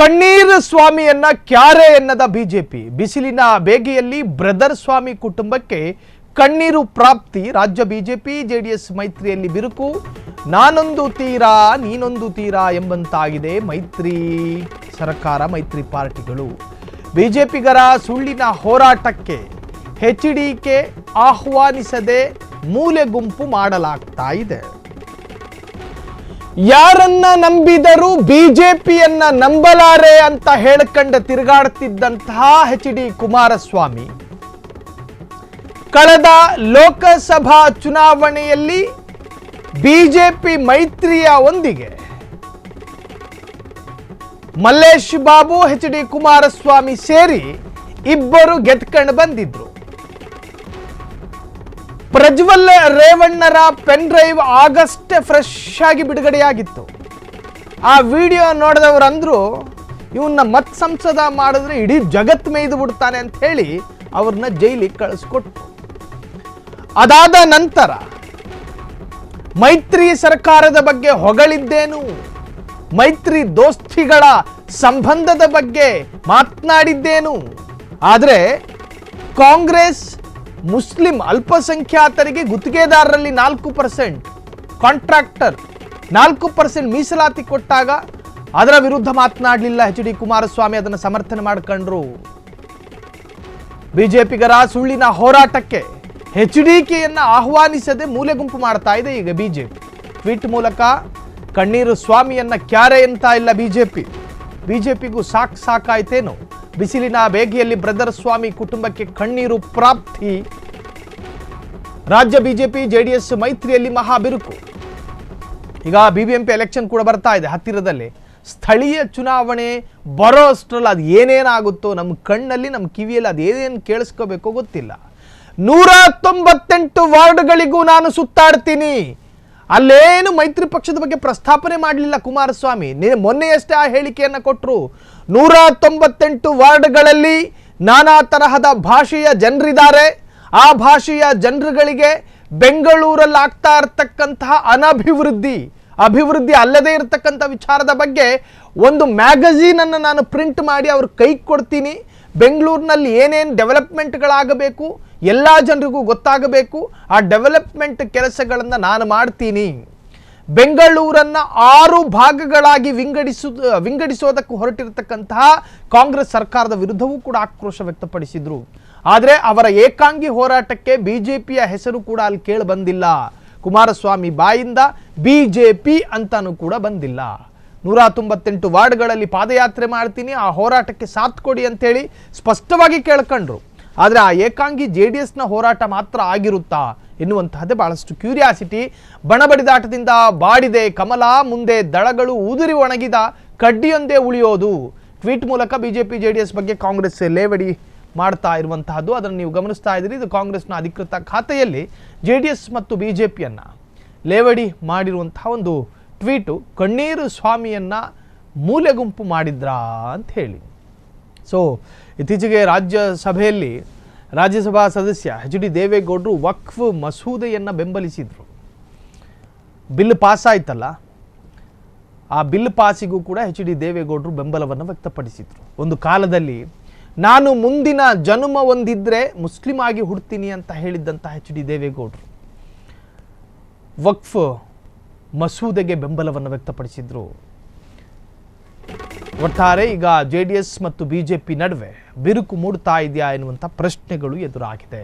ಕಣ್ಣೀರು ಸ್ವಾಮಿಯನ್ನ ಕ್ಯಾರೆ ಎನ್ನದ ಬಿಜೆಪಿ. ಬಿಸಿಲಿನ ಬೇಗೆಯಲ್ಲಿ ಬ್ರದರ್ ಸ್ವಾಮಿ ಕುಟುಂಬಕ್ಕೆ ಕಣ್ಣೀರು ಪ್ರಾಪ್ತಿ. ರಾಜ್ಯ ಬಿಜೆಪಿ ಜೆಡಿಎಸ್ ಮೈತ್ರಿಯಲ್ಲಿ ಬಿರುಕು. ನಾನೊಂದು ತೀರಾ ನೀನೊಂದು ತೀರಾ ಎಂಬಂತಾಗಿದೆ ಮೈತ್ರಿ ಸರ್ಕಾರ, ಮೈತ್ರಿ ಪಾರ್ಟಿಗಳು. ಬಿಜೆಪಿಗರ ಸುಳ್ಳಿನ ಹೋರಾಟಕ್ಕೆ ಎಚ್ಡಿಕೆ ಆಹ್ವಾನಿಸದೆ ಮೂಲೆ ಗುಂಪು ಮಾಡಲಾಗ್ತಾ ಇದೆ. ಯಾರನ್ನ ನಂಬಿದರೂ ಬಿಜೆಪಿಯನ್ನ ನಂಬಲಾರೆ ಅಂತ ಹೇಳಿಕೊಂಡು ತಿರುಗಾಡುತ್ತಿದ್ದಂತಹ ಎಚ್.ಡಿ. ಕುಮಾರಸ್ವಾಮಿ ಕಳೆದ ಲೋಕಸಭಾ ಚುನಾವಣೆಯಲ್ಲಿ ಬಿಜೆಪಿ ಮೈತ್ರಿಯ ಒಂದಿಗೆ ಮಲ್ಲೇಶ್ ಬಾಬು, ಎಚ್.ಡಿ. ಕುಮಾರಸ್ವಾಮಿ ಸೇರಿ ಇಬ್ಬರು ಗೆದ್ಕೊಂಡು ಬಂದಿದ್ರು. ಪ್ರಜ್ವಲ್ ರೇವಣ್ಣರ ಪೆನ್ ಡ್ರೈವ್ ಆಗಷ್ಟೇ ಫ್ರೆಶ್ ಆಗಿ ಬಿಡುಗಡೆಯಾಗಿತ್ತು. ಆ ವಿಡಿಯೋ ನೋಡಿದವರು ಅಂದ್ರು, ಇವನ್ನ ಮತ್ ಸಂಸದ ಮಾಡಿದ್ರೆ ಇಡೀ ಜಗತ್ ಮೇಯ್ದು ಬಿಡ್ತಾನೆ ಅಂತ ಹೇಳಿ ಅವ್ರನ್ನ ಜೈಲಿಗೆ ಕಳಿಸ್ಕೊಟ್ರು. ಅದಾದ ನಂತರ ಮೈತ್ರಿ ಸರ್ಕಾರದ ಬಗ್ಗೆ ಹೊಗಳಿದ್ದೇನು, ಮೈತ್ರಿ ದೋಸ್ತಿಗಳ ಸಂಬಂಧದ ಬಗ್ಗೆ ಮಾತನಾಡಿದ್ದೇನು. ಆದರೆ ಕಾಂಗ್ರೆಸ್ ಮುಸ್ಲಿಂ ಅಲ್ಪಸಂಖ್ಯಾತರಿಗೆ ಗುತ್ತಿಗೆದಾರರಲ್ಲಿ 4% ಕಾಂಟ್ರಾಕ್ಟರ್ 4% ಮೀಸಲಾತಿ ಕೊಟ್ಟಾಗ ಅದರ ವಿರುದ್ಧ ಮಾತನಾಡಲಿಲ್ಲ ಎಚ್.ಡಿ. ಕುಮಾರಸ್ವಾಮಿ, ಅದನ್ನು ಸಮರ್ಥನೆ ಮಾಡಿಕೊಂಡ್ರು. ಬಿಜೆಪಿಗರ ಸುಳ್ಳಿನ ಹೋರಾಟಕ್ಕೆ ಎಚ್ಡಿಕೆಯನ್ನ ಆಹ್ವಾನಿಸದೆ ಮೂಲೆ ಗುಂಪು ಮಾಡ್ತಾ ಇದೆ ಈಗ ಬಿಜೆಪಿ. ಟ್ವೀಟ್ ಮೂಲಕ ಕಣ್ಣೀರು ಸ್ವಾಮಿಯನ್ನ ಕ್ಯಾರೆ ಎಂತ ಇಲ್ಲ ಬಿಜೆಪಿಗೂ ಸಾಕಾಯ್ತೇನೋ. ಬಿಸಿಲಿನ ಬೇಗೆಯಲ್ಲಿ ಬ್ರದರ್ ಸ್ವಾಮಿ ಕುಟುಂಬಕ್ಕೆ ಕಣ್ಣೀರು ಪ್ರಾಪ್ತಿ. ರಾಜ್ಯ ಬಿಜೆಪಿ ಜೆಡಿಎಸ್ ಮೈತ್ರಿಯಲ್ಲಿ ಮಹಾ ಬಿರುಕು. ಈಗ ಬಿಬಿಎಂಪಿ ಎಲೆಕ್ಷನ್ ಕೂಡ ಬರ್ತಾ ಇದೆ ಹತ್ತಿರದಲ್ಲಿ. ಸ್ಥಳೀಯ ಚುನಾವಣೆ ಬರೋ ಅಷ್ಟರಲ್ಲಿ ಅದು ಏನೇನಾಗುತ್ತೋ ನಮ್ಮ ಕಣ್ಣಲ್ಲಿ, ನಮ್ಮ ಕಿವಿಯಲ್ಲಿ ಅದು ಏನೇನು ಕೇಳಿಸ್ಕೋಬೇಕೋ ಗೊತ್ತಿಲ್ಲ. 198 ವಾರ್ಡ್ಗಳಿಗೂ ನಾನು ಸುತ್ತಾಡ್ತೀನಿ. ಅಲ್ಲೇನು ಮೈತ್ರಿ ಪಕ್ಷದ ಬಗ್ಗೆ ಪ್ರಸ್ತಾಪನೆ ಮಾಡಲಿಲ್ಲ ಕುಮಾರಸ್ವಾಮಿ. ಮೊನ್ನೆಯಷ್ಟೇ ಆ ಹೇಳಿಕೆಯನ್ನು ಕೊಟ್ಟರು. 198 ವಾರ್ಡ್ಗಳಲ್ಲಿ ನಾನಾ ತರಹದ ಭಾಷೆಯ ಜನರಿದ್ದಾರೆ. ಆ ಭಾಷೆಯ ಜನರುಗಳಿಗೆ ಬೆಂಗಳೂರಲ್ಲಿ ಆಗ್ತಾ ಇರತಕ್ಕಂತಹ ಅಭಿವೃದ್ಧಿ ಅಲ್ಲದೇ ಇರತಕ್ಕಂಥ ವಿಚಾರದ ಬಗ್ಗೆ ಒಂದು ಮ್ಯಾಗಝೀನ್ ಅನ್ನು ನಾನು ಪ್ರಿಂಟ್ ಮಾಡಿ ಅವ್ರ ಕೈಗೆ ಕೊಡ್ತೀನಿ. ಬೆಂಗಳೂರಿನಲ್ಲಿ ಏನೇನು ಡೆವಲಪ್ಮೆಂಟ್ಗಳಾಗಬೇಕು ಎಲ್ಲ ಜನರಿಗೂ ಗೊತ್ತಾಗಬೇಕು. ಆ ಡೆವಲಪ್ಮೆಂಟ್ ಕೆಲಸಗಳನ್ನು ನಾನು ಮಾಡ್ತೀನಿ. ಬೆಂಗಳೂರನ್ನು 6 ಭಾಗಗಳಾಗಿ ವಿಂಗಡಿಸೋದಕ್ಕೆ ಹೊರಟಿರತಕ್ಕಂತಹ ಕಾಂಗ್ರೆಸ್ ಸರ್ಕಾರದ ವಿರುದ್ಧವೂ ಕೂಡ ಆಕ್ರೋಶ ವ್ಯಕ್ತಪಡಿಸಿದ್ರು. ಆದರೆ ಅವರ ಏಕಾಂಗಿ ಹೋರಾಟಕ್ಕೆ ಬಿಜೆಪಿಯ ಹೆಸರು ಕೂಡ ಅಲ್ಲಿ ಕೇಳಿ ಬಂದಿಲ್ಲ. ಕುಮಾರಸ್ವಾಮಿ ಬಾಯಿಂದ ಬಿಜೆಪಿ ಅಂತಾನೂ ಕೂಡ ಬಂದಿಲ್ಲ. 198 ವಾರ್ಡ್ಗಳಲ್ಲಿ ಪಾದಯಾತ್ರೆ ಮಾಡ್ತೀನಿ, ಆ ಹೋರಾಟಕ್ಕೆ ಸಾಥ್ ಕೊಡಿ ಅಂತೇಳಿ ಸ್ಪಷ್ಟವಾಗಿ ಕೇಳ್ಕೊಂಡ್ರು. ಆದರೆ ಆ ಏಕಾಂಗಿ ಜೆಡಿಎಸ್ನ ಹೋರಾಟ ಮಾತ್ರ ಆಗಿರುತ್ತಾ ಎನ್ನುವಂತಹದ್ದೇ ಬಹಳಷ್ಟು ಕ್ಯೂರಿಯಾಸಿಟಿ. ಬಣಬಡಿದಾಟದಿಂದ ಬಾಡಿದೆ ಕಮಲ, ಮುಂದೆ ದಳಗಳು ಉದುರಿ ಒಣಗಿದ ಕಡ್ಡಿಯೊಂದೇ ಉಳಿಯೋದು. ಟ್ವೀಟ್ ಮೂಲಕ ಬಿಜೆಪಿ ಜೆಡಿಎಸ್ ಬಗ್ಗೆ ಕಾಂಗ್ರೆಸ್ ಲೇವಡಿ ಮಾಡ್ತಾ ಇರುವಂತಹದ್ದು ಅದನ್ನು ನೀವು ಗಮನಿಸ್ತಾ ಇದ್ದೀರಿ. ಇದು ಕಾಂಗ್ರೆಸ್ನ ಅಧಿಕೃತ ಖಾತೆಯಲ್ಲಿ ಜೆಡಿಎಸ್ ಮತ್ತು ಬಿಜೆಪಿಯನ್ನ ಲೇವಡಿ ಮಾಡಿರುವಂತಹ ಒಂದು ಟ್ವೀಟು. ಕಣ್ಣೀರು ಸ್ವಾಮಿಯನ್ನ ಮೂಲೆ ಗುಂಪು ಮಾಡಿದ್ರಾ ಅಂತ ಹೇಳಿ. ಸೊ ಇತ್ತೀಚೆಗೆ ರಾಜ್ಯಸಭಾ ಸದಸ್ಯ ಎಚ್.ಡಿ. ದೇವೇಗೌಡರು ವಕ್ಫ್ ಮಸೂದೆಯನ್ನು ಬೆಂಬಲಿಸಿದರು. ಬಿಲ್ ಪಾಸ್ ಆಯ್ತಲ್ಲ, ಆ ಬಿಲ್ ಪಾಸಿಗೂ ಕೂಡ ಎಚ್.ಡಿ. ದೇವೇಗೌಡರು ಬೆಂಬಲವನ್ನು ವ್ಯಕ್ತಪಡಿಸಿದರು. ಒಂದು ಕಾಲದಲ್ಲಿ ನಾನು ಮುಂದಿನ ಜನ್ಮ ಹೊಂದಿದ್ರೆ ಮುಸ್ಲಿಂ ಆಗಿ ಹುಡ್ತೀನಿ ಅಂತ ಹೇಳಿದ್ದಂಥ ಎಚ್.ಡಿ. ದೇವೇಗೌಡರು ವಕ್ಫ್ ಮಸೂದೆಗೆ ಬೆಂಬಲವನ್ನು ವ್ಯಕ್ತಪಡಿಸಿದ್ರು. ಒಟ್ಟಾರೆ ಈಗ ಜೆಡಿಎಸ್ ಮತ್ತು ಬಿಜೆಪಿ ನಡುವೆ ಬಿರುಕು ಮೂಡ್ತಾ ಇದೆಯಾ ಎನ್ನುವಂಥ ಪ್ರಶ್ನೆಗಳು ಎದುರಾಗಿದೆ.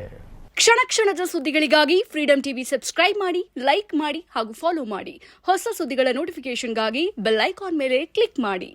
ಕ್ಷಣ ಕ್ಷಣದ ಸುದ್ದಿಗಳಿಗಾಗಿ ಫ್ರೀಡಂ ಟಿವಿ ಸಬ್ಸ್ಕ್ರೈಬ್ ಮಾಡಿ, ಲೈಕ್ ಮಾಡಿ ಹಾಗೂ ಫಾಲೋ ಮಾಡಿ. ಹೊಸ ಸುದ್ದಿಗಳ ನೋಟಿಫಿಕೇಶನ್ಗಾಗಿ ಬೆಲ್ ಐಕಾನ್ ಮೇಲೆ ಕ್ಲಿಕ್ ಮಾಡಿ.